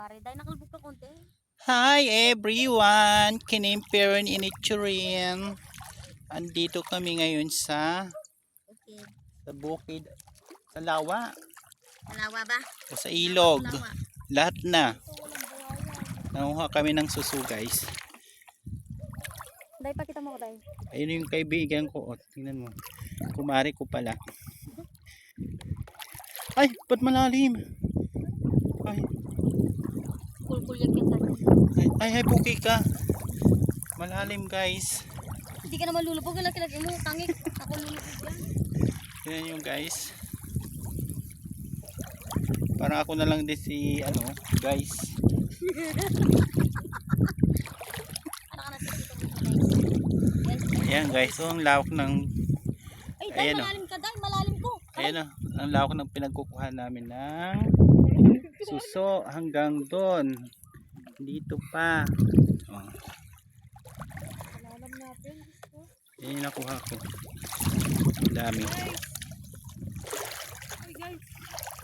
pare. Dahil nakalbog ka konti. Hi everyone! Kinimperon Initurin. Andito kami ngayon sa Okay. bukid, sa lawa Malawa ba? o sa ilog. Malawa. Lahat na. Ito walang buhaya. Nanguha kami ng suso guys. Dahil pakita mo ko dahil. Ayun yung kaibigan ko. O, tingnan mo. Kumari ko pala. Ay, ba't malalim? Ay, Kulkul yan kita. ay, puki ka. Malalim guys. Hindi ka naman lulubog. Laki-laki mo. Tangik. Ako lulubog yan. Tingnan nyo guys. Parang ako na lang din si guys. Ano ka natin dito guys? Ayan guys, so ang lawak ng Ay, Ayan, dahil malalim ka dahil. Malalim ko. ayan ang lawak ng pinagkukuha namin ng suso hanggang doon. Dito pa. Oh, Malalim natin. yan yung nakuha ko. Ang dami. Guys.